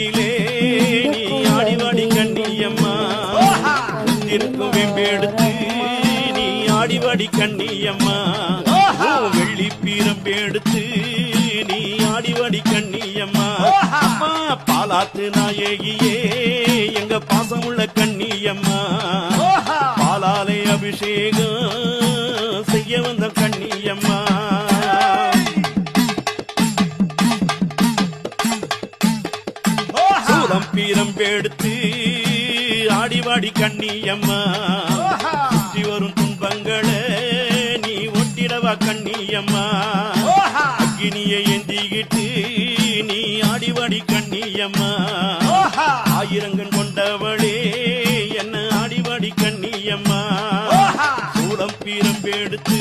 நாயகியிலே நீ ஆடிவாடி கண்ணியம்மா இருக்கும் வெம்பெடுத்து நீ ஆடிவாடி கண்ணியம்மா வெள்ளி பீரம்பெடுத்து நீ ஆடிவாடி கண்ணியம்மா அம்மா பாலாத்து நாயகியே எங்க பாசமுள்ள கண்ணியம்மா பாலாலை அபிஷேகம் செய்ய வந்த கண்ணியம்மா சூலம் பீரம்பெடுத்து ஆடிவாடி கண்ணியம்மா சுற்றி வரும் துன்பங்களை நீ ஒட்டிடவா கண்ணியம்மா அக்கினியை ஏந்திக்கிட்டு நீ ஆடிவாடி கண்ணியம்மா ஆயிரங்கன் கொண்டவளே என்ன ஆடிவாடி கண்ணியம்மா சூலம் பீரம்பெடுத்து